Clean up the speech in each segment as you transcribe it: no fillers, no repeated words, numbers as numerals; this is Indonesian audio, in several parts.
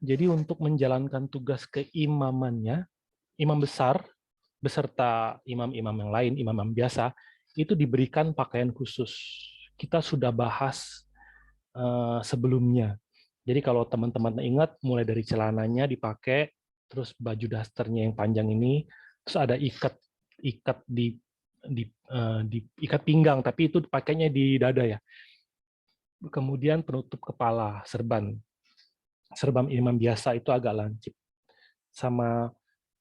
Jadi untuk menjalankan tugas keimamannya, imam besar beserta imam-imam yang lain, imam-imam biasa, itu diberikan pakaian khusus. Kita sudah bahas sebelumnya. Jadi kalau teman-teman ingat, mulai dari celananya dipakai, terus baju dasternya yang panjang ini, terus ada ikat di ikat pinggang, tapi itu pakainya di dada ya. Kemudian penutup kepala, serban imam biasa itu agak lancip. Sama,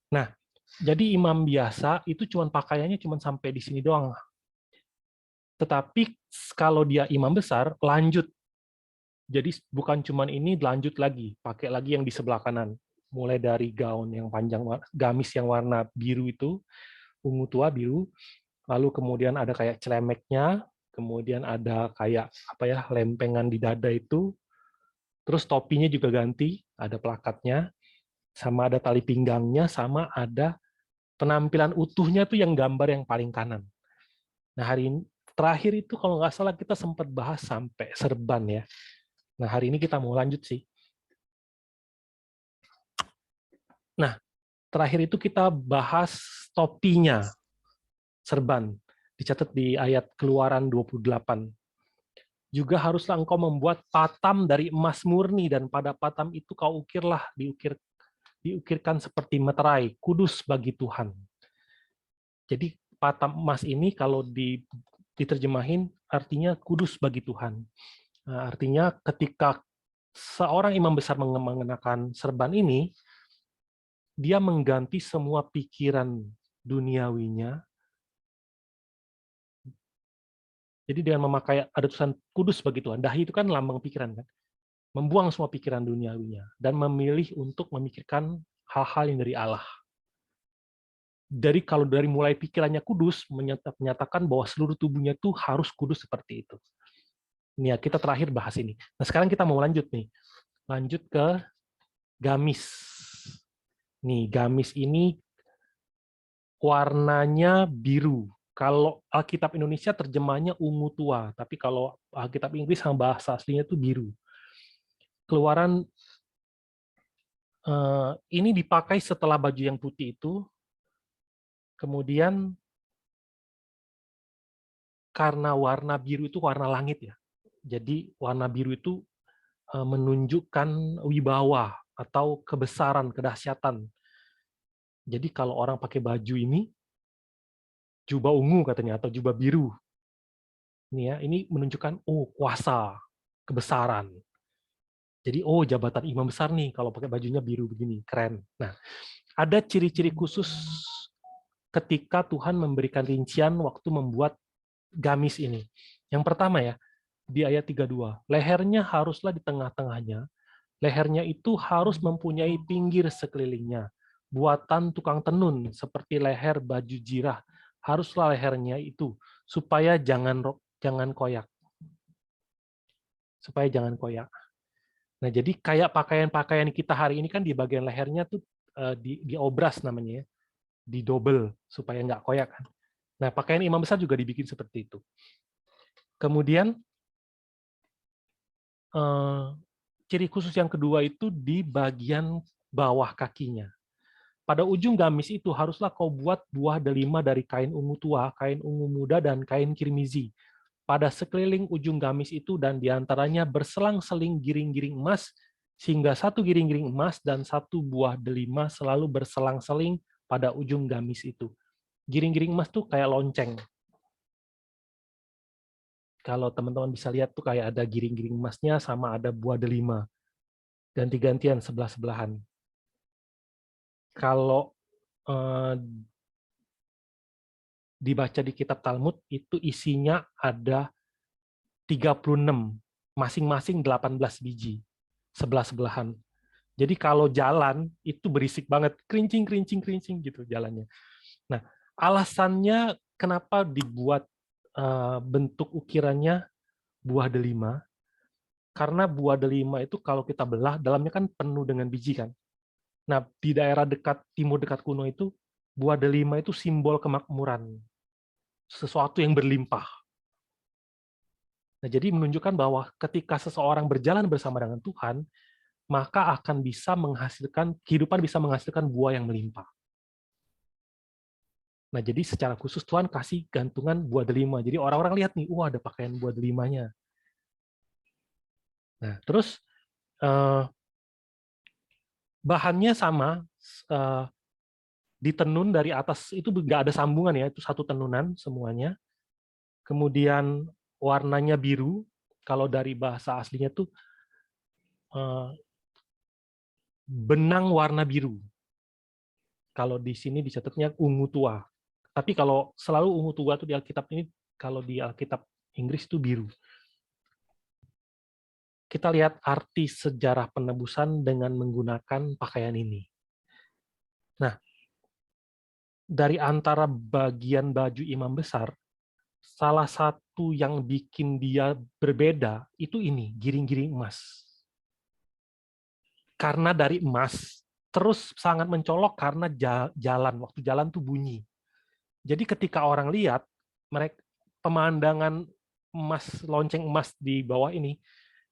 nah, jadi imam biasa itu pakaiannya cuma sampai di sini doang. Tetapi kalau dia imam besar, lanjut. Jadi bukan cuma ini, lanjut lagi, pakai lagi yang di sebelah kanan. Mulai dari gaun yang panjang, gamis yang warna biru itu, ungu tua biru, lalu kemudian ada kayak celemeknya, kemudian ada kayak apa ya, lempengan di dada itu, terus topinya juga ganti, ada plakatnya, sama ada tali pinggangnya, sama ada penampilan utuhnya tuh yang gambar yang paling kanan. Nah hari ini terakhir itu kalau nggak salah kita sempat bahas sampai serban ya. Nah hari ini kita mau lanjut sih. Nah terakhir itu kita bahas topinya serban, dicatat di ayat Keluaran 28. Juga haruslah engkau membuat patam dari emas murni, dan pada patam itu kau diukirkan seperti meterai, kudus bagi Tuhan. Jadi patam emas ini kalau diterjemahin artinya kudus bagi Tuhan. Nah, artinya ketika seorang imam besar mengenakan serban ini, dia mengganti semua pikiran duniawinya. Jadi dengan memakai ada tulisan kudus bagi Tuhan, dahi itu kan lambang pikiran kan, membuang semua pikiran duniawinya dan memilih untuk memikirkan hal-hal yang dari Allah. Kalau dari mulai pikirannya kudus, menyatakan bahwa seluruh tubuhnya itu harus kudus seperti itu. Ini ya, kita terakhir bahas ini. Nah sekarang kita mau lanjut nih, lanjut ke gamis. Nih gamis ini warnanya biru. Kalau Alkitab Indonesia terjemahnya ungu tua, tapi kalau Alkitab Inggris sama bahasa aslinya itu biru. Keluaran ini dipakai setelah baju yang putih itu, kemudian karena warna biru itu warna langit ya, jadi warna biru itu menunjukkan wibawa atau kebesaran, kedahsyatan. Jadi kalau orang pakai baju ini, jubah ungu katanya, atau jubah biru, ini ya, ini menunjukkan kuasa, kebesaran. Jadi jabatan imam besar nih kalau pakai bajunya biru begini, keren. Nah, ada ciri-ciri khusus ketika Tuhan memberikan rincian waktu membuat gamis ini. Yang pertama ya, di ayat 32, lehernya haruslah di tengah-tengahnya, lehernya itu harus mempunyai pinggir sekelilingnya, buatan tukang tenun seperti leher baju jirah, haruslah lehernya itu, supaya jangan koyak. Supaya jangan koyak. Nah, jadi kayak pakaian-pakaian kita hari ini kan di bagian lehernya tuh diobras namanya ya, didobel supaya nggak koyak kan. Nah, pakaian imam besar juga dibikin seperti itu. Kemudian ciri khusus yang kedua itu di bagian bawah kakinya. Pada ujung gamis itu haruslah kau buat buah delima dari kain ungu tua, kain ungu muda, dan kain kirmizi. Pada sekeliling ujung gamis itu dan diantaranya berselang-seling giring-giring emas, sehingga satu giring-giring emas dan satu buah delima selalu berselang-seling pada ujung gamis itu. Giring-giring emas tuh kayak lonceng. Kalau teman-teman bisa lihat tuh kayak ada giring-giring emasnya sama ada buah delima. Ganti-gantian sebelah-sebelahan. Kalau dibaca di kitab Talmud, itu isinya ada 36, masing-masing 18 biji, sebelah-sebelahan. Jadi kalau jalan, itu berisik banget, kerincing, kerincing, kerincing gitu jalannya. Nah, alasannya kenapa dibuat bentuk ukirannya buah delima, karena buah delima itu kalau kita belah, dalamnya kan penuh dengan biji kan. Nah, di daerah dekat timur dekat kuno itu, buah delima itu simbol kemakmuran, sesuatu yang berlimpah. Nah, jadi menunjukkan bahwa ketika seseorang berjalan bersama dengan Tuhan, maka akan bisa menghasilkan, kehidupan bisa menghasilkan buah yang melimpah. Nah, jadi secara khusus Tuhan kasih gantungan buah delima. Jadi orang-orang lihat nih, wah ada pakaian buah delimanya. Nah, terus bahannya sama, ditenun dari atas, itu nggak ada sambungan ya, itu satu tenunan semuanya. Kemudian warnanya biru, kalau dari bahasa aslinya tuh benang warna biru. Kalau di sini dicatatnya ungu tua. Tapi kalau selalu ungu tua tuh di Alkitab ini, kalau di Alkitab Inggris itu biru. Kita lihat arti sejarah penebusan dengan menggunakan pakaian ini. Nah, dari antara bagian baju imam besar, salah satu yang bikin dia berbeda itu ini, giring-giring emas. Karena dari emas, terus sangat mencolok karena jalan, waktu jalan tuh bunyi. Jadi ketika orang lihat, mereka pemandangan emas, lonceng emas di bawah ini,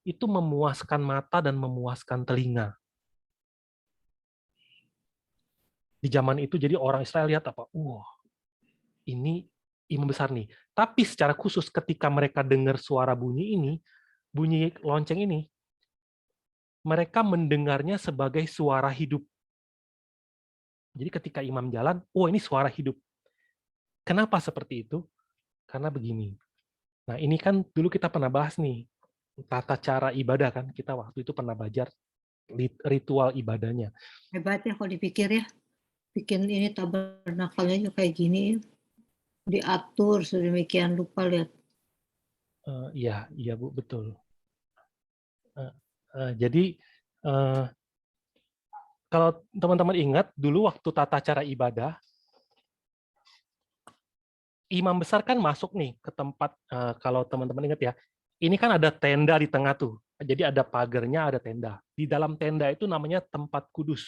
itu memuaskan mata dan memuaskan telinga. Di zaman itu jadi orang Israel lihat apa? Wah, ini imam besar nih. Tapi secara khusus ketika mereka dengar suara bunyi ini, bunyi lonceng ini, mereka mendengarnya sebagai suara hidup. Jadi ketika imam jalan, oh ini suara hidup. Kenapa seperti itu? Karena begini. Nah, ini kan dulu kita pernah bahas nih, tata cara ibadah kan. Kita waktu itu pernah belajar ritual ibadahnya. Hebat ya kalau dipikir ya. Bikin ini tabernakelnya juga kayak gini. Diatur sedemikian rupa, lihat. Iya Bu, betul. Jadi kalau teman-teman ingat dulu waktu tata cara ibadah, imam besar kan masuk nih ke tempat, kalau teman-teman ingat ya, ini kan ada tenda di tengah tuh. Jadi ada pagarnya, ada tenda. Di dalam tenda itu namanya tempat kudus.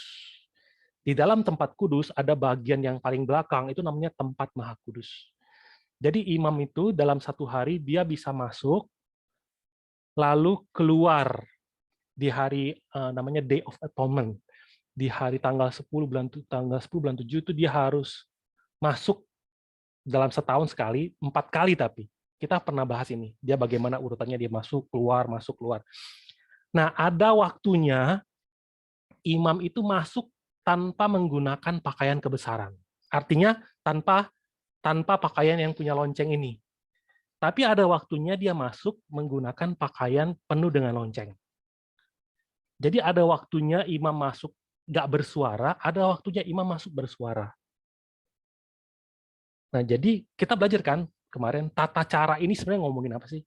Di dalam tempat kudus ada bagian yang paling belakang, itu namanya tempat maha kudus. Jadi imam itu dalam satu hari dia bisa masuk, lalu keluar di hari namanya Day of Atonement. Di hari tanggal 10 bulan 7 itu dia harus masuk dalam setahun sekali, 4 kali tapi. Kita pernah bahas ini, dia bagaimana urutannya dia masuk, keluar, masuk, keluar. Nah, ada waktunya imam itu masuk tanpa menggunakan pakaian kebesaran. Artinya tanpa pakaian yang punya lonceng ini. Tapi ada waktunya dia masuk menggunakan pakaian penuh dengan lonceng. Jadi ada waktunya imam masuk nggak bersuara, ada waktunya imam masuk bersuara. Nah, jadi kita belajar kan kemarin, tata cara ini sebenarnya ngomongin apa sih?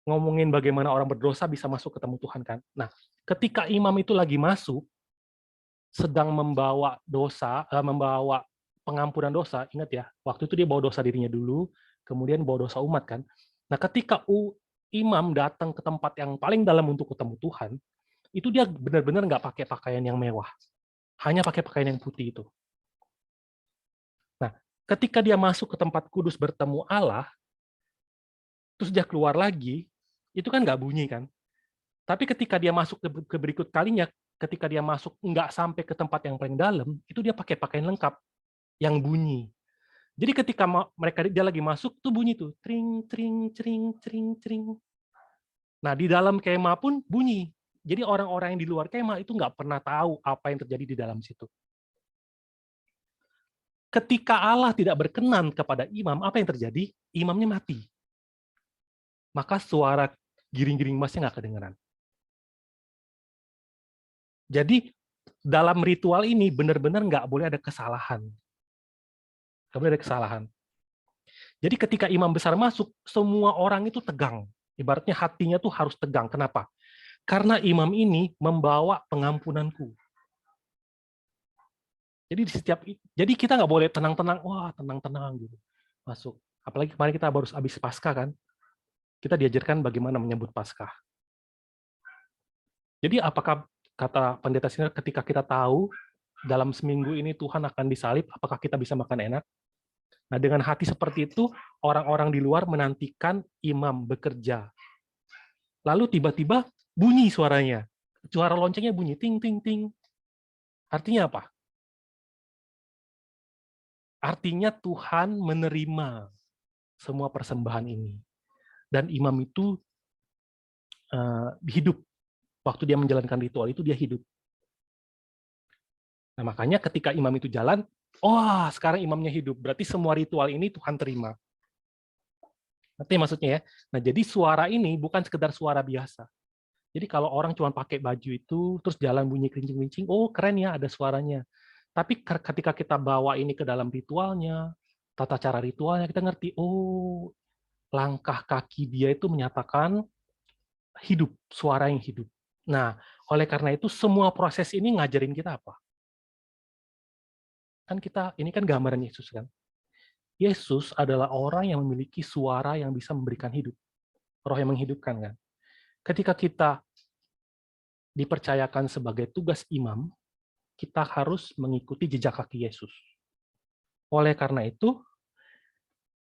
Ngomongin bagaimana orang berdosa bisa masuk ketemu Tuhan kan. Nah, ketika imam itu lagi masuk, sedang membawa dosa, membawa pengampunan dosa, ingat ya, waktu itu dia bawa dosa dirinya dulu, kemudian bawa dosa umat kan. Nah, ketika imam datang ke tempat yang paling dalam untuk ketemu Tuhan, itu dia benar-benar nggak pakai pakaian yang mewah, hanya pakai pakaian yang putih itu. Nah, ketika dia masuk ke tempat kudus bertemu Allah, terus dia keluar lagi, itu kan nggak bunyi kan. Tapi ketika dia masuk ke berikut kalinya, ketika dia masuk nggak sampai ke tempat yang paling dalam, itu dia pakai pakaian lengkap yang bunyi. Jadi ketika dia lagi masuk, tuh bunyi tuh, tring, tring, tring, tring, tring. Nah, di dalam kemah pun bunyi. Jadi orang-orang yang di luar kemah itu nggak pernah tahu apa yang terjadi di dalam situ. Ketika Allah tidak berkenan kepada imam, apa yang terjadi? Imamnya mati. Maka suara giring-giring emasnya nggak kedengeran. Jadi dalam ritual ini benar-benar nggak boleh ada kesalahan. Nggak boleh ada kesalahan. Jadi ketika imam besar masuk, semua orang itu tegang. Ibaratnya hatinya tuh harus tegang. Kenapa? Karena imam ini membawa pengampunanku. Jadi kita nggak boleh tenang-tenang, wah tenang-tenang gitu masuk. Apalagi kemarin kita baru habis Paskah kan, kita diajarkan bagaimana menyambut Paskah. Jadi apakah kata pendeta Sinar, ketika kita tahu dalam seminggu ini Tuhan akan disalib, apakah kita bisa makan enak? Nah, dengan hati seperti itu, orang-orang di luar menantikan imam bekerja. Lalu tiba-tiba bunyi suaranya. suara loncengnya bunyi ting ting ting. Artinya apa? Artinya Tuhan menerima semua persembahan ini. Dan imam itu hidup. Waktu dia menjalankan ritual itu, dia hidup. Nah, makanya ketika imam itu jalan, wah, sekarang imamnya hidup. Berarti semua ritual ini Tuhan terima. Ngerti maksudnya ya? Nah, jadi suara ini bukan sekedar suara biasa. Jadi kalau orang cuma pakai baju itu, terus jalan bunyi kerincing-kerincing, oh keren ya, ada suaranya. Tapi ketika kita bawa ini ke dalam ritualnya, tata cara ritualnya, kita ngerti, oh, langkah kaki dia itu menyatakan hidup, suara yang hidup. Nah, oleh karena itu semua proses ini ngajarin kita apa? Kan kita, ini kan gambaran Yesus kan. Yesus adalah orang yang memiliki suara yang bisa memberikan hidup. Roh yang menghidupkan kan. Ketika kita dipercayakan sebagai tugas imam, kita harus mengikuti jejak kaki Yesus. Oleh karena itu,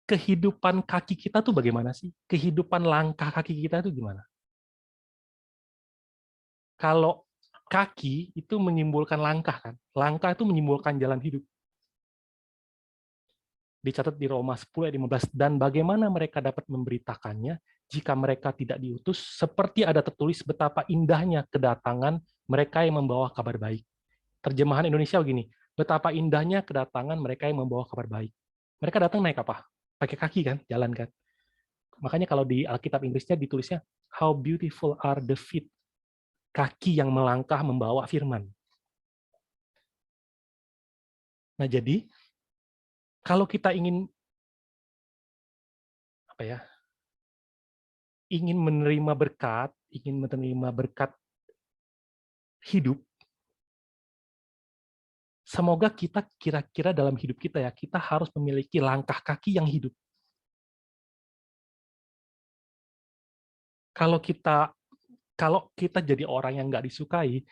kehidupan kaki kita tuh bagaimana sih? Kehidupan langkah kaki kita tuh gimana? Kalau kaki itu menyimbolkan langkah kan? Langkah itu menyimbolkan jalan hidup. Dicatat di Roma 10 ayat 15, dan bagaimana mereka dapat memberitakannya jika mereka tidak diutus, seperti ada tertulis betapa indahnya kedatangan mereka yang membawa kabar baik. Terjemahan Indonesia begini, betapa indahnya kedatangan mereka yang membawa kabar baik. Mereka datang naik apa? Pakai kaki kan, jalan kan. Makanya kalau di Alkitab Inggrisnya ditulisnya, how beautiful are the feet, kaki yang melangkah membawa firman. Nah jadi, kalau kita ingin apa ya, ingin menerima berkat hidup, semoga kita kira-kira dalam hidup kita ya, kita harus memiliki langkah kaki yang hidup. Kalau kita jadi orang yang nggak disukai,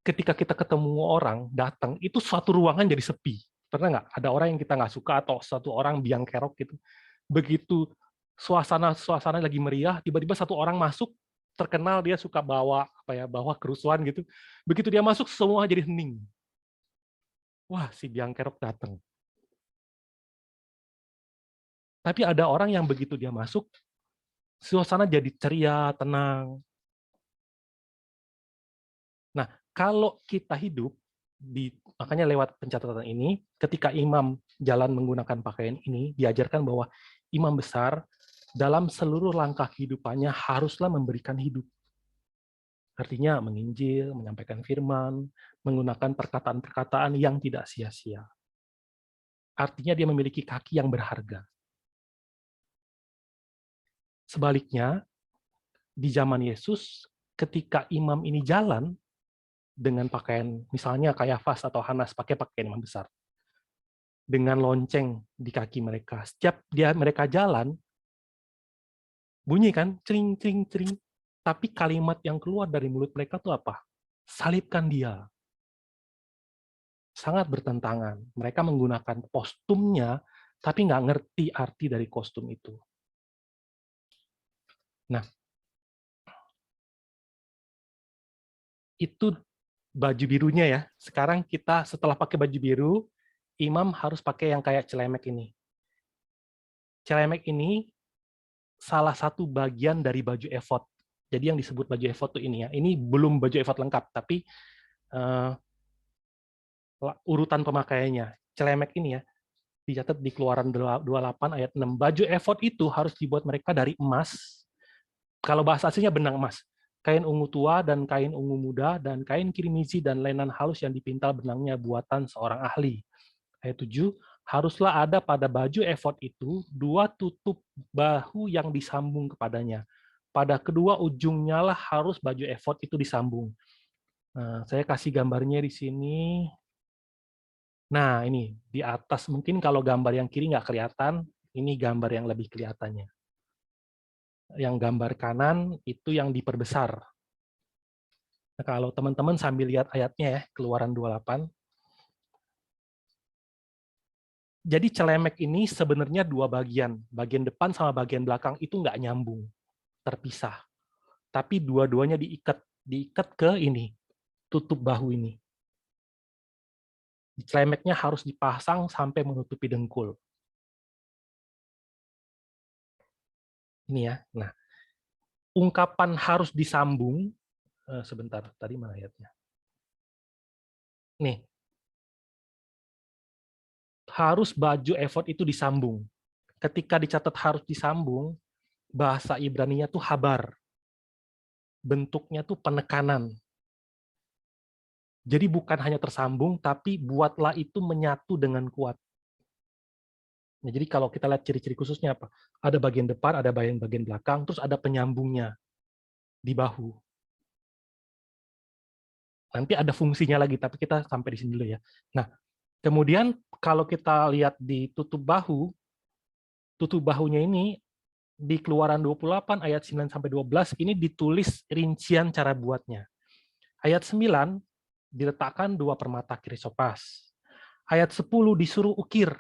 ketika kita ketemu orang datang, itu suatu ruangan jadi sepi. Pernah nggak ada orang yang kita nggak suka atau suatu orang biang kerok gitu? Begitu suasana lagi meriah, tiba-tiba satu orang masuk, terkenal dia suka bawa kerusuhan gitu. Begitu dia masuk, semua jadi hening. Wah, si biang kerok datang. Tapi ada orang yang begitu dia masuk, suasana jadi ceria, tenang. Nah, kalau kita hidup, makanya lewat pencatatan ini, ketika imam jalan menggunakan pakaian ini, diajarkan bahwa imam besar dalam seluruh langkah kehidupannya haruslah memberikan hidup. Artinya menginjil, menyampaikan firman, menggunakan perkataan-perkataan yang tidak sia-sia. Artinya dia memiliki kaki yang berharga. Sebaliknya, di zaman Yesus, ketika imam ini jalan dengan pakaian, misalnya Kayafas atau Hanas pakai pakaian imam besar, dengan lonceng di kaki mereka. Setiap mereka jalan, bunyi kan, cering, cering, cering. Tapi kalimat yang keluar dari mulut mereka itu apa? Salibkan dia. Sangat bertentangan. Mereka menggunakan kostumnya, tapi nggak ngerti arti dari kostum itu. Nah, itu baju birunya ya. Sekarang kita setelah pakai baju biru, imam harus pakai yang kayak celemek ini. Celemek ini salah satu bagian dari baju efod. Jadi yang disebut baju efod itu ini ya. Ini belum baju efod lengkap, tapi urutan pemakaiannya. Celemek ini ya, dicatat di Keluaran 28 ayat 6. Baju efod itu harus dibuat mereka dari emas. Kalau bahasa aslinya benang emas. Kain ungu tua dan kain ungu muda dan kain kirimizi dan lenan halus yang dipintal benangnya buatan seorang ahli. Ayat 7, haruslah ada pada baju efod itu 2 tutup bahu yang disambung kepadanya. Pada kedua ujungnya lah harus baju efod itu disambung. Nah, saya kasih gambarnya di sini. Nah, ini di atas mungkin kalau gambar yang kiri nggak kelihatan, ini gambar yang lebih kelihatannya. Yang gambar kanan itu yang diperbesar. Nah, kalau teman-teman sambil lihat ayatnya ya, Keluaran 28. Jadi celemek ini sebenarnya 2 bagian. Bagian depan sama bagian belakang itu nggak nyambung, terpisah. Tapi dua-duanya diikat diikat ke ini, tutup bahu ini. Celemeknya harus dipasang sampai menutupi dengkul. Ini ya. Nah, ungkapan harus disambung, sebentar, tadi mana ayatnya? Nih, harus baju efod itu disambung. Ketika dicatat harus disambung, bahasa Ibraninya tuh habar. Bentuknya tuh penekanan. Jadi bukan hanya tersambung, tapi buatlah itu menyatu dengan kuat. Nah, jadi kalau kita lihat ciri-ciri khususnya apa? Ada bagian depan, ada bagian belakang, terus ada penyambungnya di bahu. Nanti ada fungsinya lagi, tapi kita sampai di sini dulu ya. Nah, kemudian kalau kita lihat di tutup bahunya ini di Keluaran 28 ayat 9-12 ini ditulis rincian cara buatnya. Ayat 9 diletakkan 2 permata krisopas. Ayat 10 disuruh ukir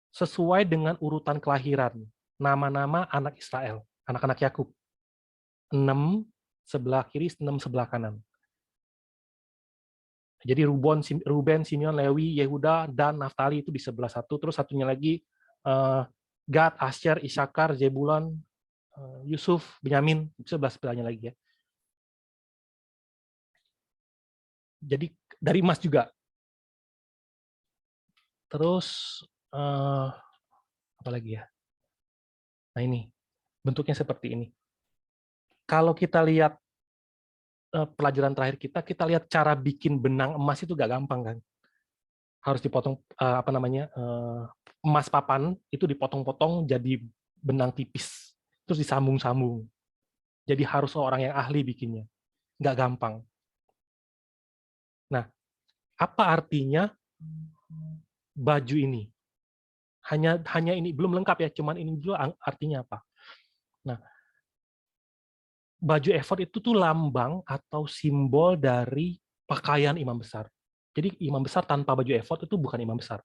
sesuai dengan urutan kelahiran, nama-nama anak Israel, anak-anak Yakub. 6 sebelah kiri, 6 sebelah kanan. Jadi Ruben, Simeon, Lewi, Yehuda, Dan, Naftali itu di sebelah satu, terus satunya lagi Gad, Asyer, Isakar, Zebulon, Yusuf, Benyamin, sebelah-sebelahnya lagi ya. Jadi dari emas juga. Terus apa lagi ya? Nah ini, bentuknya seperti ini. Kalau kita lihat pelajaran terakhir kita lihat cara bikin benang emas itu gak gampang kan. Harus dipotong emas papan itu dipotong-potong jadi benang tipis, terus disambung-sambung. Jadi harus seorang yang ahli bikinnya, nggak gampang. Nah, apa artinya baju ini? Hanya ini belum lengkap ya, cuman ini dulu artinya apa? Nah, baju efod itu tuh lambang atau simbol dari pakaian imam besar. Jadi imam besar tanpa baju efod itu bukan imam besar.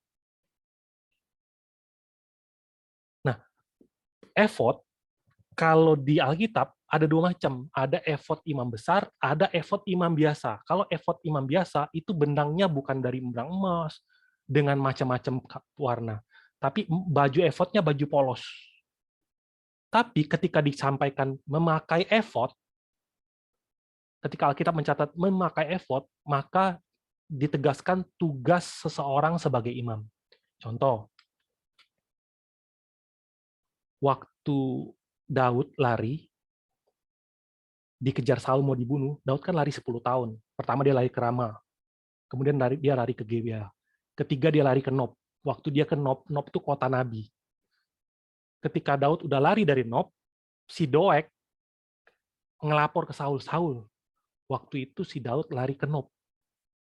Nah, efod kalau di Alkitab ada 2 macam. Ada efod imam besar, ada efod imam biasa. Kalau efod imam biasa itu benangnya bukan dari benang emas dengan macam-macam warna, tapi baju efodnya baju polos. Tapi ketika disampaikan memakai efod, ketika Alkitab mencatat memakai efod, maka ditegaskan tugas seseorang sebagai imam. Contoh, waktu Daud lari, dikejar Saul mau dibunuh, Daud kan lari 10 tahun. Pertama dia lari ke Rama, kemudian dia lari ke Gebea. Ketiga dia lari ke Nob. Waktu dia ke Nob, Nob itu kota nabi. Ketika Daud udah lari dari Nob, si Doeg ngelapor ke Saul. Saul, waktu itu si Daud lari ke Nob.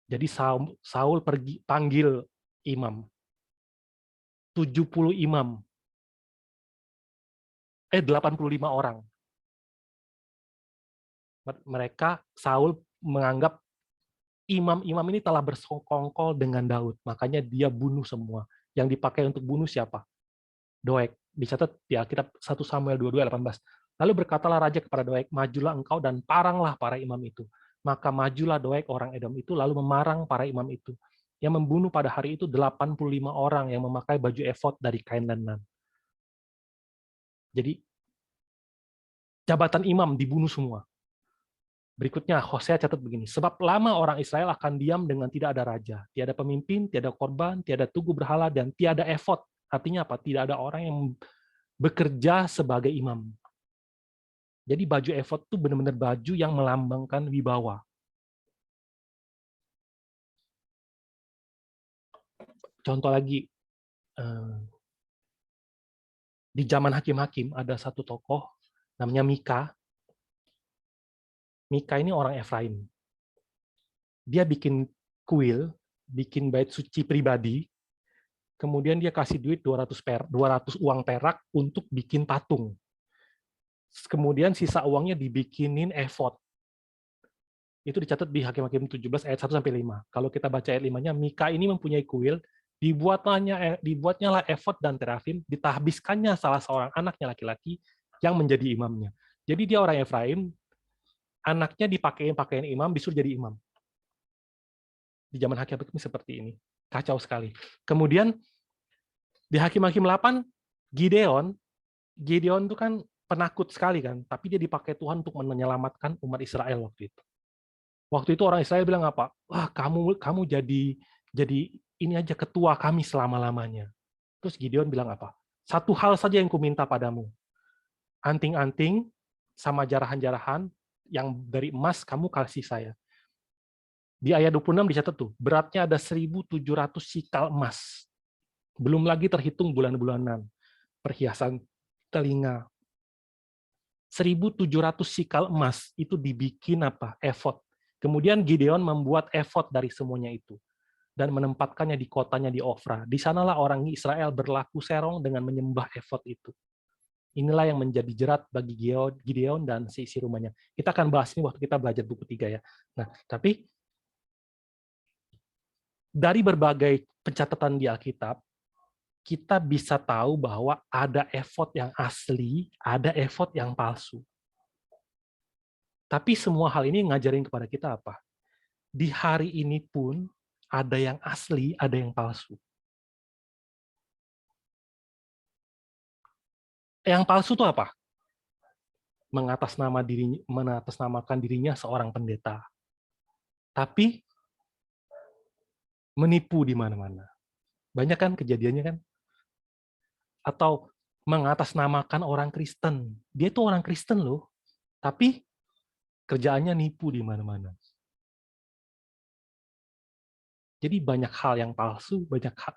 Jadi Saul pergi panggil imam. 70 imam. 85 orang. Mereka, Saul menganggap imam-imam ini telah bersekongkol dengan Daud. Makanya dia bunuh semua. Yang dipakai untuk bunuh siapa? Doeg. Dicatat di Alkitab 1 Samuel 22:18. Lalu berkatalah raja kepada Doeg, majulah engkau dan paranglah para imam itu. Maka majulah Doeg orang Edom itu lalu memarang para imam itu. Yang membunuh pada hari itu 85 orang yang memakai baju efod dari kain lenan. Jadi jabatan imam dibunuh semua. Berikutnya, Hosea catat begini, sebab lama orang Israel akan diam dengan tidak ada raja, tiada pemimpin, tiada korban, tiada tugu berhala, dan tiada efod. Artinya apa? Tidak ada orang yang bekerja sebagai imam. Jadi baju efod itu benar-benar baju yang melambangkan wibawa. Contoh lagi, di zaman hakim-hakim ada satu tokoh namanya Mika. Mika ini orang Efraim. Dia bikin kuil, bikin bait suci pribadi, kemudian dia kasih duit 200 uang perak untuk bikin patung. Kemudian sisa uangnya dibikinin efod. Itu dicatat di Hakim-Hakim 17 ayat 1-5. Kalau kita baca ayat 5-nya, Mika ini mempunyai kuil, dibuatnya lah efod dan terafim, ditahbiskannya salah seorang anaknya laki-laki yang menjadi imamnya. Jadi dia orang Efraim, anaknya dipakein pakaian imam, disuruh jadi imam. Di zaman Hakim-Hakim seperti ini. Kacau sekali. Kemudian di Hakim-Hakim 8, Gideon itu kan penakut sekali kan, tapi dia dipakai Tuhan untuk menyelamatkan umat Israel waktu itu. Waktu itu orang Israel bilang apa? Wah, kamu jadi ini aja ketua kami selama-lamanya. Terus Gideon bilang apa? Satu hal saja yang kuminta padamu. Anting-anting sama jarahan-jarahan yang dari emas kamu kasih saya. Di ayat 26 dicatat tuh, beratnya ada 1.700 sikal emas. Belum lagi terhitung bulan-bulanan, perhiasan telinga. 1.700 sikal emas itu dibikin apa? Efod. Kemudian Gideon membuat efod dari semuanya itu dan menempatkannya di kotanya di Ofra. Di sanalah orang Israel berlaku serong dengan menyembah efod itu. Inilah yang menjadi jerat bagi Gideon dan si rumahnya. Kita akan bahas ini waktu kita belajar buku 3 ya. Nah, tapi dari berbagai pencatatan di Alkitab, kita bisa tahu bahwa ada efod yang asli, ada efod yang palsu. Tapi semua hal ini ngajarin kepada kita apa? Di hari ini pun ada yang asli, ada yang palsu. Yang palsu itu apa? Mengatasnamakan dirinya seorang pendeta. Tapi menipu di mana-mana. Banyak kan kejadiannya kan? Atau mengatasnamakan orang Kristen. Dia itu orang Kristen loh, tapi kerjaannya nipu di mana-mana. Jadi banyak hal yang palsu,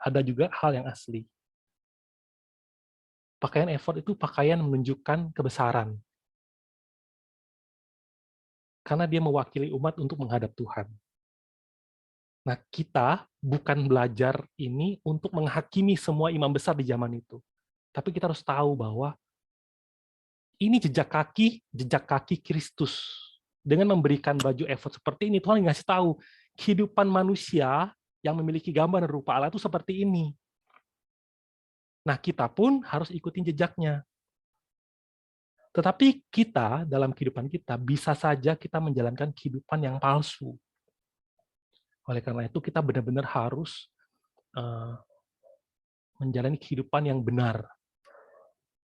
ada juga hal yang asli. Pakaian efod itu pakaian menunjukkan kebesaran. Karena dia mewakili umat untuk menghadap Tuhan. Nah, kita bukan belajar ini untuk menghakimi semua imam besar di zaman itu. Tapi kita harus tahu bahwa ini jejak kaki Kristus. Dengan memberikan baju efod seperti ini, Tuhan ngasih tahu kehidupan manusia yang memiliki gambar dan rupa Allah itu seperti ini. Nah, kita pun harus ikutin jejaknya. Tetapi kita, dalam kehidupan kita, bisa saja kita menjalankan kehidupan yang palsu. Oleh karena itu, kita benar-benar harus menjalani kehidupan yang benar.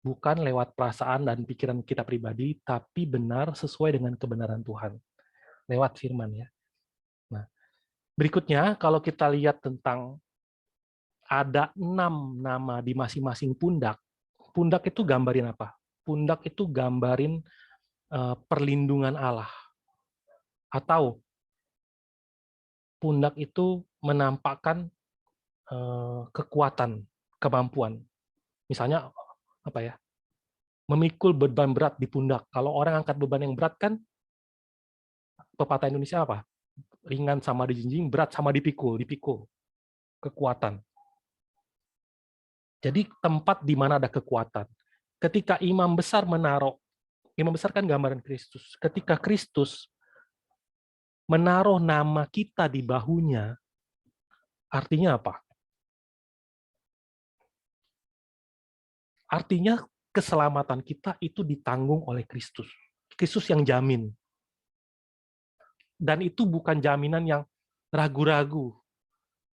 Bukan lewat perasaan dan pikiran kita pribadi, tapi benar sesuai dengan kebenaran Tuhan. Lewat firman ya. Nah, berikutnya, kalau kita lihat tentang ada 6 nama di masing-masing pundak. Pundak itu gambarin apa? Pundak itu gambarin perlindungan Allah. Atau pundak itu menampakkan kekuatan, kemampuan. Misalnya apa ya? Memikul beban berat di pundak. Kalau orang angkat beban yang berat kan pepatah Indonesia apa? Ringan sama dijinjing, berat sama dipikul. Kekuatan. Jadi tempat di mana ada kekuatan. Ketika imam besar kan gambaran Kristus. Ketika Kristus menaruh nama kita di bahunya, artinya apa? Artinya keselamatan kita itu ditanggung oleh Kristus. Kristus yang jamin. Dan itu bukan jaminan yang ragu-ragu,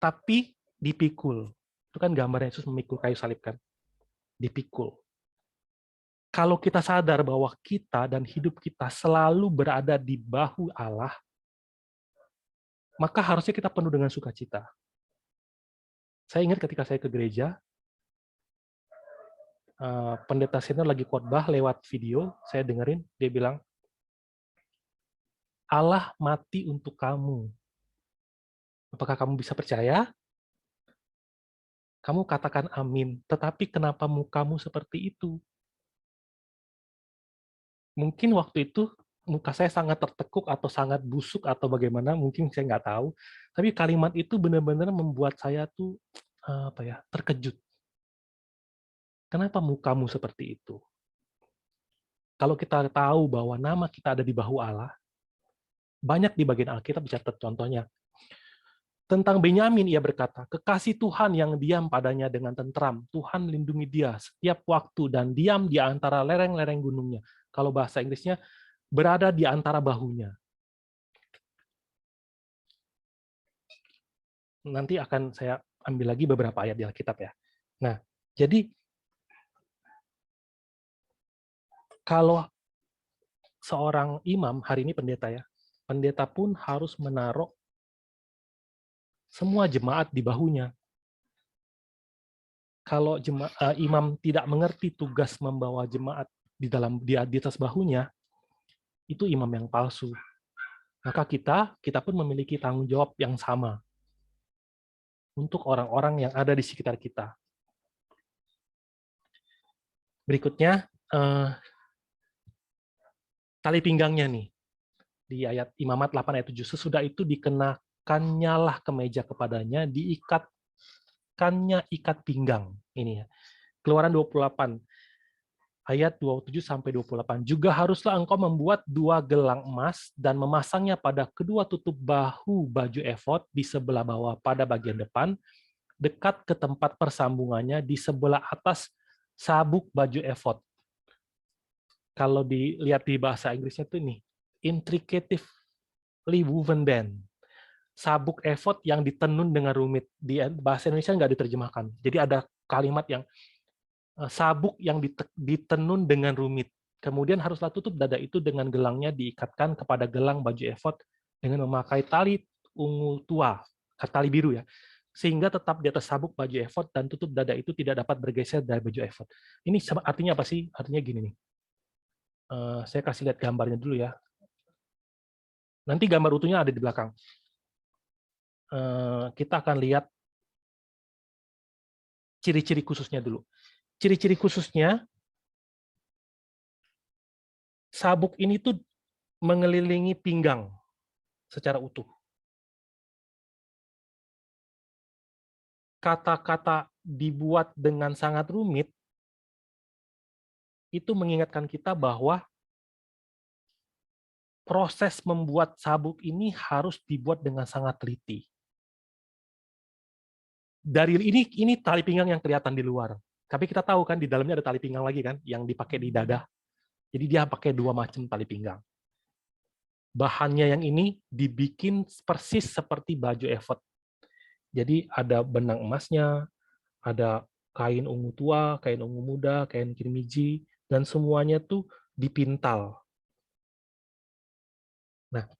tapi dipikul. Itu kan gambar Yesus memikul kayu salib kan? Dipikul. Kalau kita sadar bahwa kita dan hidup kita selalu berada di bahu Allah, maka harusnya kita penuh dengan sukacita. Saya ingat ketika saya ke gereja, pendeta senior lagi khotbah lewat video, saya dengerin, dia bilang, Allah mati untuk kamu. Apakah kamu bisa percaya? Kamu katakan amin, tetapi kenapa mukamu seperti itu? Mungkin waktu itu muka saya sangat tertekuk atau sangat busuk atau bagaimana, mungkin saya nggak tahu. Tapi kalimat itu benar-benar membuat saya tuh terkejut. Kenapa mukamu seperti itu? Kalau kita tahu bahwa nama kita ada di bahu Allah, banyak di bagian Alkitab dicatat contohnya. Tentang Benyamin ia berkata, kekasih Tuhan yang diam padanya dengan tentram. Tuhan melindungi dia setiap waktu dan diam di antara lereng-lereng gunungnya. Kalau bahasa Inggrisnya, berada di antara bahunya. Nanti akan saya ambil lagi beberapa ayat di Alkitab ya. Nah, jadi kalau seorang imam, hari ini pendeta ya, pendeta pun harus menaruh semua jemaat di bahunya. Kalau imam tidak mengerti tugas membawa jemaat di atas bahunya, itu imam yang palsu. Maka kita pun memiliki tanggung jawab yang sama untuk orang-orang yang ada di sekitar kita. Berikutnya, tali pinggangnya nih. Di ayat Imamat 8 ayat 7, sesudah itu dikenakannya kemeja kepadanya, diikatkannya ikat pinggang. Ini ya. Keluaran 28 ayat 27 sampai 28. Juga haruslah engkau membuat 2 gelang emas dan memasangnya pada kedua tutup bahu baju efod di sebelah bawah pada bagian depan, dekat ke tempat persambungannya di sebelah atas sabuk baju efod. Kalau dilihat di bahasa Inggrisnya tuh nih, intricately woven band. Sabuk efod yang ditenun dengan rumit. Di bahasa Indonesia nggak diterjemahkan. Jadi ada kalimat yang sabuk yang ditenun dengan rumit. Kemudian haruslah tutup dada itu dengan gelangnya diikatkan kepada gelang baju efod dengan memakai tali ungu tua, tali biru ya, sehingga tetap di atas sabuk baju efod dan tutup dada itu tidak dapat bergeser dari baju efod. Ini artinya apa sih? Artinya gini nih. Saya kasih lihat gambarnya dulu ya. Nanti gambar utuhnya ada di belakang. Kita akan lihat ciri-ciri khususnya dulu. Ciri-ciri khususnya, sabuk ini tuh mengelilingi pinggang secara utuh. Kata-kata dibuat dengan sangat rumit, itu mengingatkan kita bahwa proses membuat sabuk ini harus dibuat dengan sangat teliti. Dari ini tali pinggang yang kelihatan di luar. Tapi kita tahu kan di dalamnya ada tali pinggang lagi kan yang dipakai di dada. Jadi dia pakai 2 macam tali pinggang. Bahannya yang ini dibikin persis seperti baju efod. Jadi ada benang emasnya, ada kain ungu tua, kain ungu muda, kain kirmiji, dan semuanya tuh dipintal. Nah,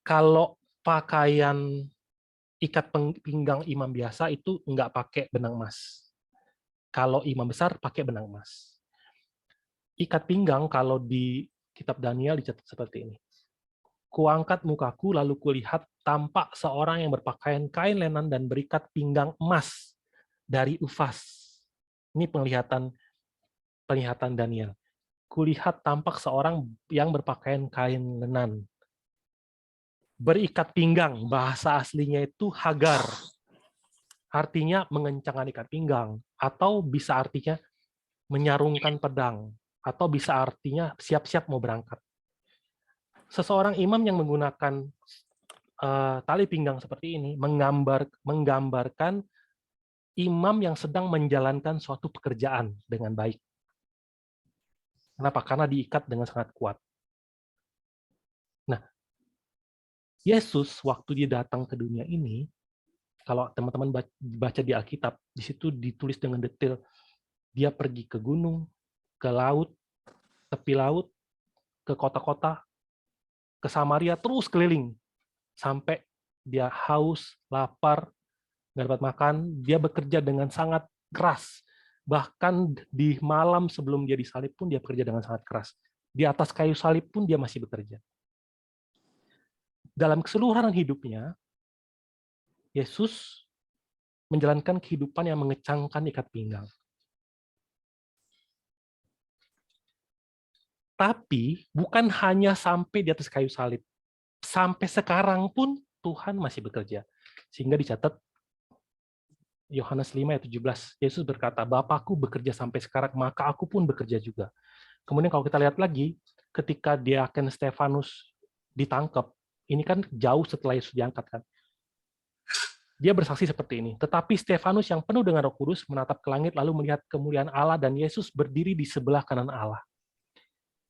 kalau pakaian ikat pinggang imam biasa itu nggak pakai benang emas. Kalau imam besar pakai benang emas. Ikat pinggang kalau di kitab Daniel dicatat seperti ini. Kuangkat mukaku lalu kulihat tampak seorang yang berpakaian kain lenan dan berikat pinggang emas dari Ufas. Ini penglihatan Daniel. Kulihat tampak seorang yang berpakaian kain lenan. Berikat pinggang, bahasa aslinya itu hagar. Artinya mengencangkan ikat pinggang. Atau bisa artinya menyarungkan pedang. Atau bisa artinya siap-siap mau berangkat. Seseorang imam yang menggunakan tali pinggang seperti ini menggambarkan imam yang sedang menjalankan suatu pekerjaan dengan baik. Kenapa? Karena diikat dengan sangat kuat. Nah, Yesus waktu dia datang ke dunia ini, kalau teman-teman baca di Alkitab, di situ ditulis dengan detail, dia pergi ke gunung, ke laut, tepi laut, ke kota-kota, ke Samaria, terus keliling. Sampai dia haus, lapar, nggak dapat makan, dia bekerja dengan sangat keras. Bahkan di malam sebelum dia disalib pun dia bekerja dengan sangat keras. Di atas kayu salib pun dia masih bekerja. Dalam keseluruhan hidupnya, Yesus menjalankan kehidupan yang mengecangkan ikat pinggang. Tapi bukan hanya sampai di atas kayu salib. Sampai sekarang pun Tuhan masih bekerja. Sehingga dicatat Yohanes 5 ayat 17, Yesus berkata, Bapakku bekerja sampai sekarang, maka aku pun bekerja juga. Kemudian kalau kita lihat lagi, ketika diaken Stefanus ditangkap, ini kan jauh setelah Yesus diangkat kan. Dia bersaksi seperti ini, tetapi Stefanus yang penuh dengan Roh Kudus menatap ke langit lalu melihat kemuliaan Allah dan Yesus berdiri di sebelah kanan Allah.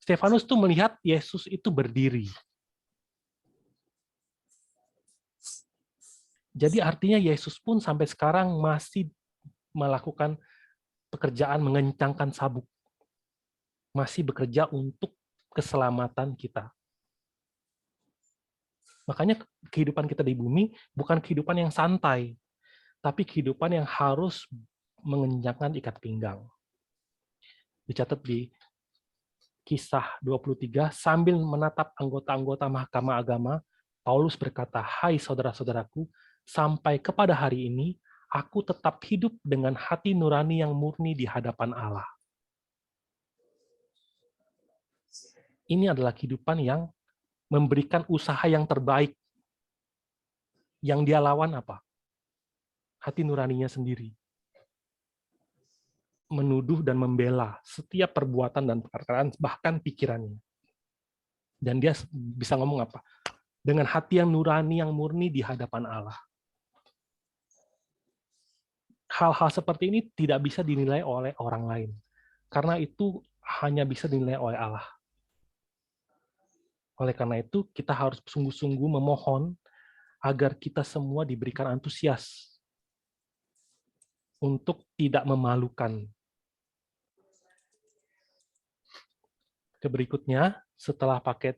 Stefanus tuh melihat Yesus itu berdiri. Jadi artinya Yesus pun sampai sekarang masih melakukan pekerjaan mengencangkan sabuk. Masih bekerja untuk keselamatan kita. Makanya kehidupan kita di bumi bukan kehidupan yang santai, tapi kehidupan yang harus mengencangkan ikat pinggang. Dicatat di Kisah 23, sambil menatap anggota-anggota Mahkamah Agama, Paulus berkata, "Hai saudara-saudaraku, sampai kepada hari ini, aku tetap hidup dengan hati nurani yang murni di hadapan Allah." Ini adalah kehidupan yang memberikan usaha yang terbaik. Yang dia lawan apa? Hati nuraninya sendiri. Menuduh dan membela setiap perbuatan dan perkataan, bahkan pikirannya. Dan dia bisa ngomong apa? Dengan hati yang nurani, yang murni di hadapan Allah. Hal-hal seperti ini tidak bisa dinilai oleh orang lain. Karena itu hanya bisa dinilai oleh Allah. Oleh karena itu, kita harus sungguh-sungguh memohon agar kita semua diberikan antusias untuk tidak memalukan. Berikutnya, setelah paket,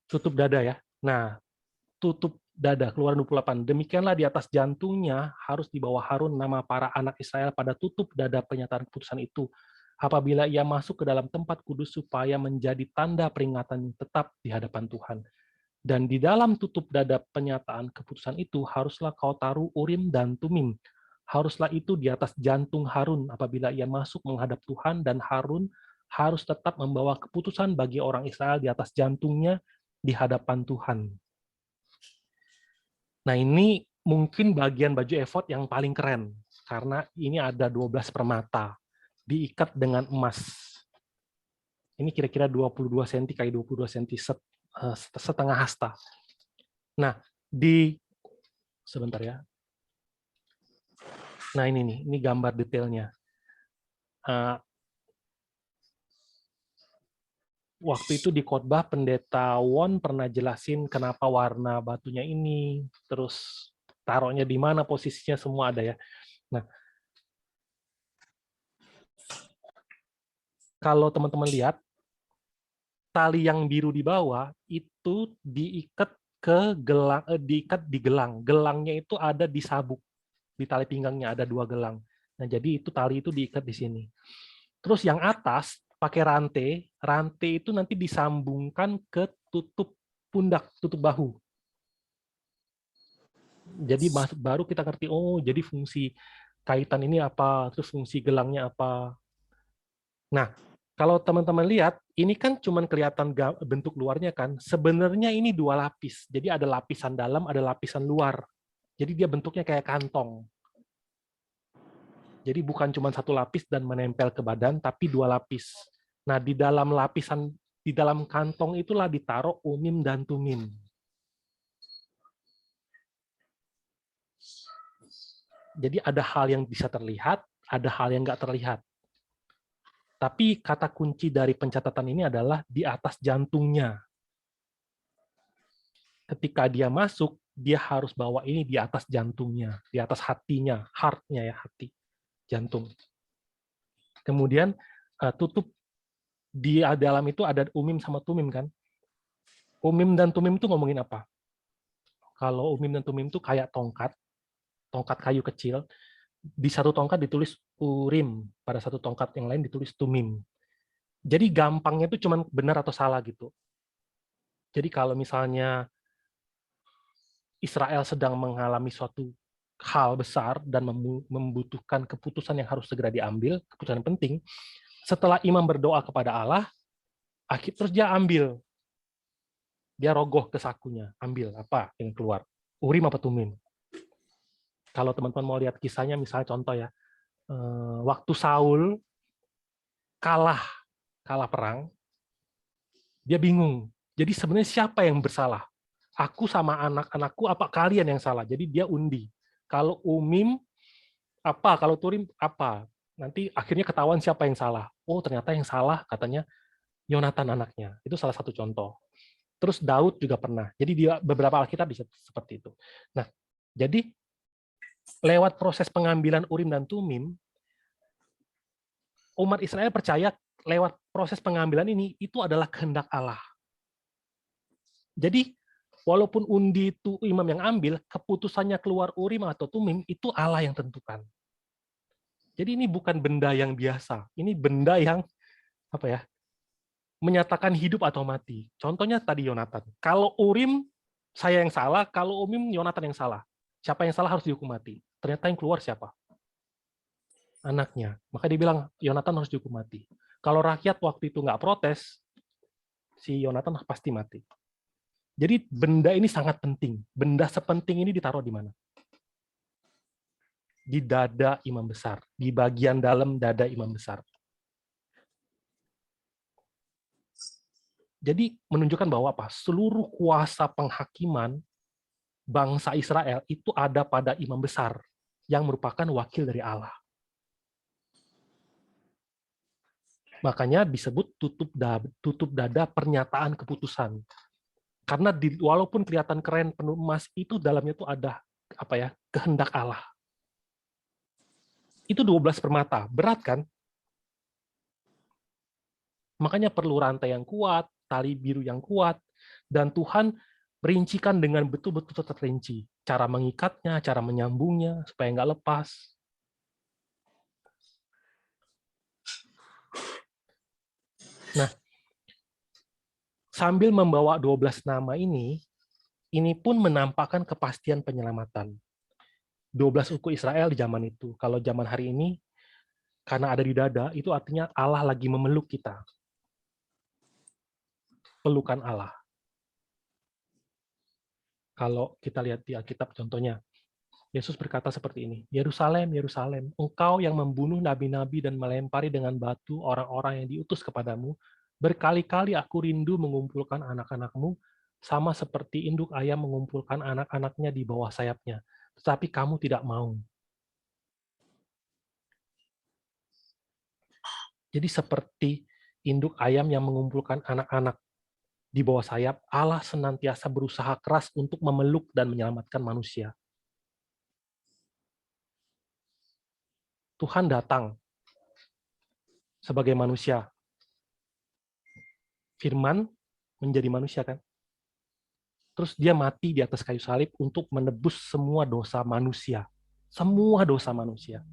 tutup dada ya. Nah, tutup dada, Keluaran 28. Demikianlah di atas jantungnya harus dibawa Harun nama para anak Israel pada tutup dada pernyataan keputusan itu, apabila ia masuk ke dalam tempat kudus supaya menjadi tanda peringatan tetap di hadapan Tuhan. Dan di dalam tutup dada pernyataan keputusan itu haruslah kau taruh Urim dan Tumim. Haruslah itu di atas jantung Harun apabila ia masuk menghadap Tuhan, dan Harun harus tetap membawa keputusan bagi orang Israel di atas jantungnya di hadapan Tuhan. Nah, ini mungkin bagian baju efod yang paling keren, karena ini ada 12 permata, diikat dengan emas. Ini kira-kira 22 cm kali 22 cm, setengah hasta. Nah, sebentar ya. Nah, ini gambar detailnya. Waktu itu di khotbah Pendeta Won pernah jelasin kenapa warna batunya ini, terus taruhnya di mana, posisinya semua ada ya. Nah, kalau teman-teman lihat, tali yang biru di bawah itu diikat ke gelang, diikat di gelang. Gelangnya itu ada di sabuk, di tali pinggangnya ada 2 gelang. Nah, jadi itu tali itu diikat di sini. Terus yang atas pakai rantai itu nanti disambungkan ke tutup pundak, tutup bahu. Jadi baru kita ngerti, oh jadi fungsi kaitan ini apa, terus fungsi gelangnya apa. Nah, kalau teman-teman lihat, ini kan cuma kelihatan bentuk luarnya kan, sebenarnya ini 2 lapis. Jadi ada lapisan dalam, ada lapisan luar. Jadi dia bentuknya kayak kantong. Jadi bukan cuma 1 lapis dan menempel ke badan, tapi 2 lapis. Nah, di dalam kantong itulah ditaruh Umim dan Tumim. Jadi ada hal yang bisa terlihat, ada hal yang nggak terlihat. Tapi kata kunci dari pencatatan ini adalah di atas jantungnya. Ketika dia masuk, dia harus bawa ini di atas jantungnya, di atas hatinya, heart-nya ya, hati, jantung. Kemudian tutup di dalam itu ada Umim sama Tumim kan. Umim dan Tumim itu ngomongin apa? Kalau Umim dan Tumim itu kayak tongkat kayu kecil. Di satu tongkat ditulis Urim, pada satu tongkat yang lain ditulis Tumim. Jadi gampangnya itu cuma benar atau salah gitu. Jadi kalau misalnya Israel sedang mengalami suatu hal besar dan membutuhkan keputusan yang harus segera diambil, keputusan penting, setelah imam berdoa kepada Allah, terus dia ambil. Dia rogoh ke sakunya, ambil apa yang keluar? Urim apa Tumim? Kalau teman-teman mau lihat kisahnya, misalnya contoh ya, waktu Saul kalah perang, dia bingung. Jadi sebenarnya siapa yang bersalah? Aku sama anak-anakku, apa kalian yang salah? Jadi dia undi. Kalau Umim apa, kalau Turim apa? Nanti akhirnya ketahuan siapa yang salah. Oh, ternyata yang salah katanya Yonatan anaknya. Itu salah satu contoh. Terus Daud juga pernah. Jadi dia beberapa Alkitab bisa seperti itu. Nah, jadi lewat proses pengambilan Urim dan Tumim, umat Israel percaya lewat proses pengambilan ini itu adalah kehendak Allah. Jadi walaupun undi itu imam yang ambil, keputusannya keluar Urim atau Tumim itu Allah yang tentukan. Jadi ini bukan benda yang biasa. Ini benda yang apa ya? Menyatakan hidup atau mati. Contohnya tadi Yonatan. Kalau Urim saya yang salah, kalau Umim Yonatan yang salah. Siapa yang salah harus dihukum mati. Ternyata yang keluar siapa? Anaknya. Maka dia bilang Yonatan harus dihukum mati. Kalau rakyat waktu itu nggak protes, si Yonatan pasti mati. Jadi benda ini sangat penting. Benda sepenting ini ditaruh di mana? Di dada imam besar. Di bagian dalam dada imam besar. Jadi menunjukkan bahwa apa? Seluruh kuasa penghakiman bangsa Israel itu ada pada imam besar yang merupakan wakil dari Allah. Makanya disebut tutup dada pernyataan keputusan. Karena walaupun kelihatan keren penuh emas, itu dalamnya itu ada apa ya? Kehendak Allah. Itu 12 permata, berat kan? Makanya perlu rantai yang kuat, tali biru yang kuat, dan Tuhan merincikan dengan betul-betul terperinci. Cara mengikatnya, cara menyambungnya, supaya nggak lepas. Nah, sambil membawa 12 nama ini pun menampakkan kepastian penyelamatan. 12 suku Israel di zaman itu. Kalau zaman hari ini, karena ada di dada, itu artinya Allah lagi memeluk kita. Pelukan Allah. Kalau kita lihat di Alkitab contohnya, Yesus berkata seperti ini, Yerusalem, Yerusalem, engkau yang membunuh nabi-nabi dan melempari dengan batu orang-orang yang diutus kepadamu, berkali-kali aku rindu mengumpulkan anak-anakmu, sama seperti induk ayam mengumpulkan anak-anaknya di bawah sayapnya, tetapi kamu tidak mau. Jadi seperti induk ayam yang mengumpulkan anak-anak di bawah sayap, Allah senantiasa berusaha keras untuk memeluk dan menyelamatkan manusia. Tuhan datang sebagai manusia. Firman menjadi manusia kan. Terus dia mati di atas kayu salib untuk menebus semua dosa manusia. Semua dosa manusia.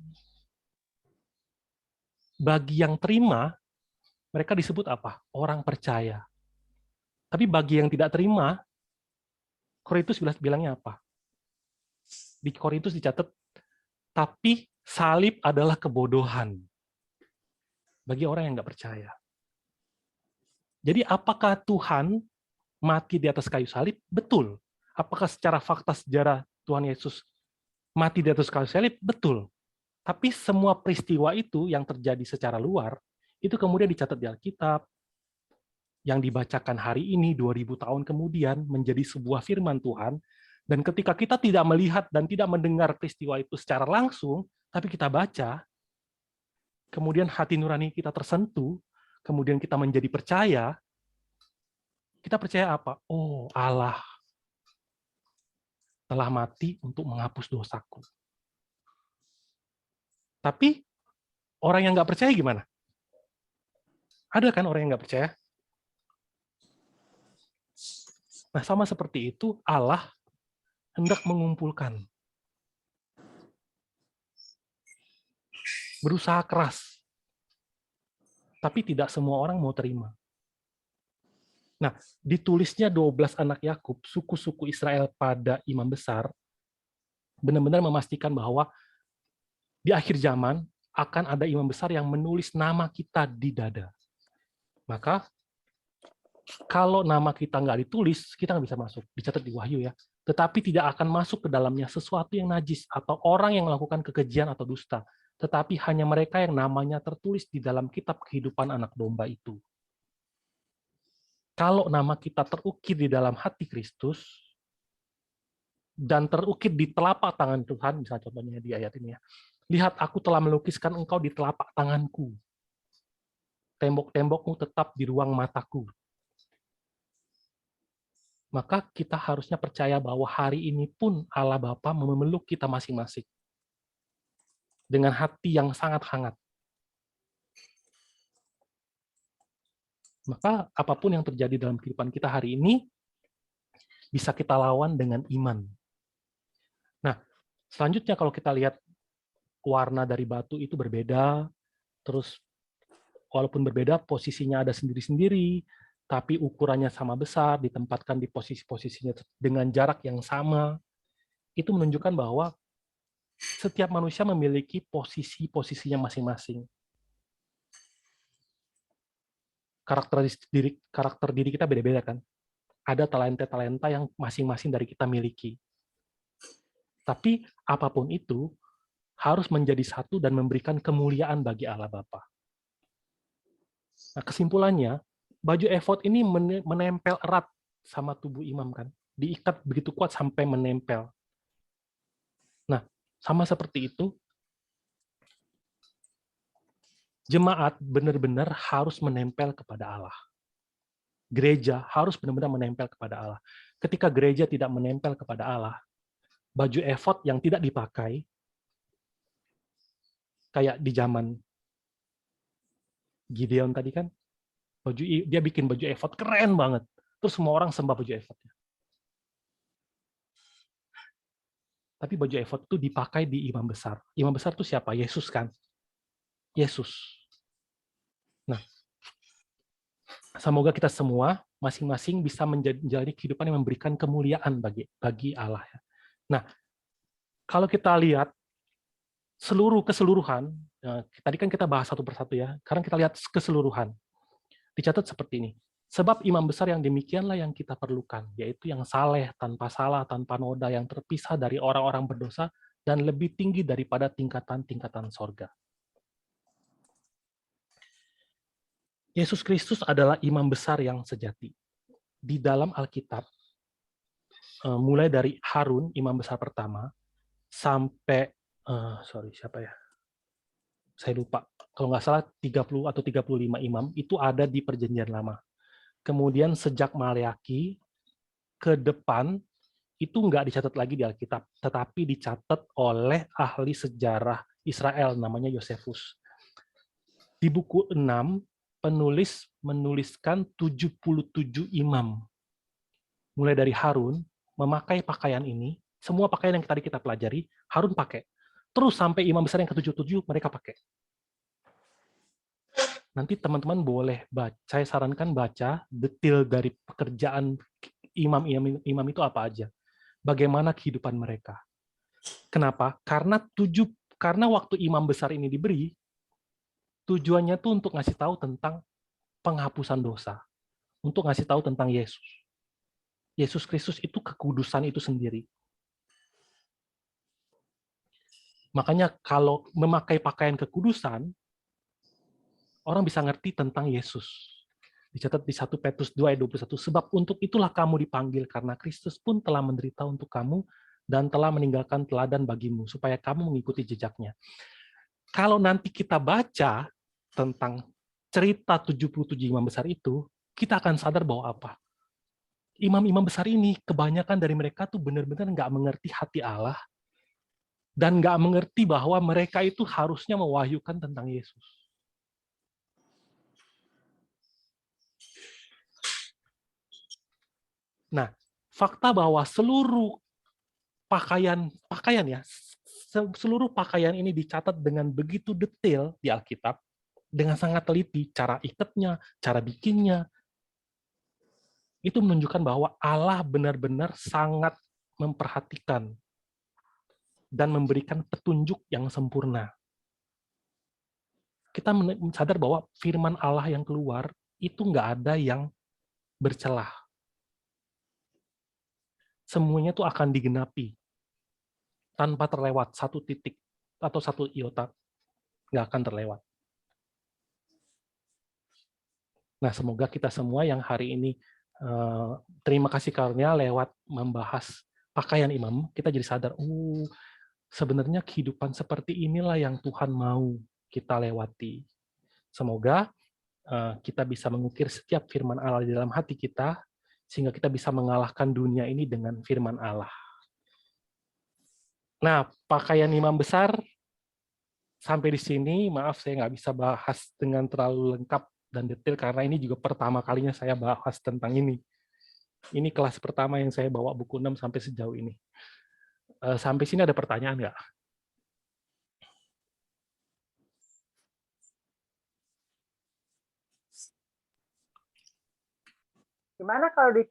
Bagi yang terima, mereka disebut apa? Orang percaya. Tapi bagi yang tidak terima, Korintus bilangnya apa? Di Korintus dicatat, tapi salib adalah kebodohan bagi orang yang nggak percaya. Jadi apakah Tuhan mati di atas kayu salib? Betul. Apakah secara fakta sejarah Tuhan Yesus mati di atas kayu salib? Betul. Tapi semua peristiwa itu yang terjadi secara luar, itu kemudian dicatat di Alkitab, yang dibacakan hari ini, 2000 tahun kemudian, menjadi sebuah firman Tuhan, dan ketika kita tidak melihat dan tidak mendengar peristiwa itu secara langsung, tapi kita baca, kemudian hati nurani kita tersentuh, kemudian kita menjadi percaya, kita percaya apa? Oh, Allah telah mati untuk menghapus dosaku. Tapi orang yang nggak percaya gimana? Ada kan orang yang nggak percaya? Nah, sama seperti itu, Allah hendak mengumpulkan. Berusaha keras. Tapi tidak semua orang mau terima. Nah, ditulisnya 12 anak Yakub, suku-suku Israel pada imam besar, benar-benar memastikan bahwa di akhir zaman akan ada imam besar yang menulis nama kita di dada. Maka, kalau nama kita nggak ditulis, kita nggak bisa masuk. Dicatat di Wahyu ya. Tetapi tidak akan masuk ke dalamnya sesuatu yang najis atau orang yang melakukan kekejian atau dusta. Tetapi hanya mereka yang namanya tertulis di dalam kitab kehidupan anak domba itu. Kalau nama kita terukir di dalam hati Kristus, dan terukir di telapak tangan Tuhan, misalnya contohnya di ayat ini ya, Lihat, aku telah melukiskan engkau di telapak tanganku. Tembok-tembokmu tetap di ruang mataku. Maka kita harusnya percaya bahwa hari ini pun Allah Bapa memeluk kita masing-masing dengan hati yang sangat hangat. Maka apapun yang terjadi dalam kehidupan kita hari ini bisa kita lawan dengan iman. Nah, selanjutnya kalau kita lihat warna dari batu itu berbeda, terus walaupun berbeda posisinya ada sendiri-sendiri, tapi ukurannya sama besar, ditempatkan di posisi-posisinya dengan jarak yang sama, itu menunjukkan bahwa setiap manusia memiliki posisi-posisinya masing-masing. Karakter diri kita beda-beda kan. Ada talenta-talenta yang masing-masing dari kita miliki. Tapi apapun itu harus menjadi satu dan memberikan kemuliaan bagi Allah Bapa. Nah, kesimpulannya, baju efod ini menempel erat sama tubuh imam kan. Diikat begitu kuat sampai menempel. Nah, sama seperti itu, jemaat benar-benar harus menempel kepada Allah. Gereja harus benar-benar menempel kepada Allah. Ketika gereja tidak menempel kepada Allah, baju efod yang tidak dipakai, kayak di zaman Gideon tadi kan, dia bikin baju efod keren banget. Terus semua orang sembah baju efodnya. Tapi baju efod itu dipakai di imam besar. Imam besar itu siapa? Yesus kan? Yesus. Nah, semoga kita semua masing-masing bisa menjalani kehidupan yang memberikan kemuliaan bagi Allah. Nah, kalau kita lihat keseluruhan, tadi kan kita bahas satu persatu ya, sekarang kita lihat keseluruhan. Dicatat seperti ini. Sebab imam besar yang demikianlah yang kita perlukan, yaitu yang saleh, tanpa salah, tanpa noda, yang terpisah dari orang-orang berdosa, dan lebih tinggi daripada tingkatan-tingkatan sorga. Yesus Kristus adalah imam besar yang sejati. Di dalam Alkitab, mulai dari Harun, imam besar pertama, sampai, siapa ya? Saya lupa. Kalau nggak salah 30 atau 35 imam, itu ada di Perjanjian Lama. Kemudian sejak Maleaki ke depan, itu nggak dicatat lagi di Alkitab, tetapi dicatat oleh ahli sejarah Israel, namanya Yosefus. Di buku 6, penulis menuliskan 77 imam. Mulai dari Harun, memakai pakaian ini, semua pakaian yang tadi kita pelajari, Harun pakai. Terus sampai imam besar yang ke-77, mereka pakai. Nanti teman-teman boleh baca, saya sarankan baca detail dari pekerjaan imam itu apa aja. Bagaimana kehidupan mereka. Kenapa? Karena waktu imam besar ini diberi, tujuannya tuh untuk ngasih tahu tentang penghapusan dosa. Untuk ngasih tahu tentang Yesus. Yesus Kristus itu kekudusan itu sendiri. Makanya kalau memakai pakaian kekudusan, orang bisa ngerti tentang Yesus. Dicatat di 1 Petrus 2 ayat 21, sebab untuk itulah kamu dipanggil, karena Kristus pun telah menderita untuk kamu dan telah meninggalkan teladan bagimu, supaya kamu mengikuti jejaknya. Kalau nanti kita baca tentang cerita 77 imam besar itu, kita akan sadar bahwa apa? Imam-imam besar ini, kebanyakan dari mereka tuh benar-benar nggak mengerti hati Allah, dan nggak mengerti bahwa mereka itu harusnya mewahyukan tentang Yesus. Nah, fakta bahwa seluruh seluruh pakaian ini dicatat dengan begitu detail di Alkitab, dengan sangat teliti, cara ikatnya, cara bikinnya, itu menunjukkan bahwa Allah benar-benar sangat memperhatikan dan memberikan petunjuk yang sempurna. Kita sadar bahwa firman Allah yang keluar itu nggak ada yang bercelah. Semuanya itu akan digenapi tanpa terlewat satu titik atau satu iota, nggak akan terlewat. Nah, semoga kita semua yang hari ini terima kasih karunia lewat membahas pakaian imam, kita jadi sadar, sebenarnya kehidupan seperti inilah yang Tuhan mau kita lewati. Semoga kita bisa mengukir setiap firman Allah di dalam hati kita, sehingga kita bisa mengalahkan dunia ini dengan firman Allah. Nah, pakaian imam besar, sampai di sini, maaf saya nggak bisa bahas dengan terlalu lengkap dan detail, karena ini juga pertama kalinya saya bahas tentang ini. Ini kelas pertama yang saya bawa buku 6 sampai sejauh ini. Sampai sini ada pertanyaan nggak? Gimana kalau di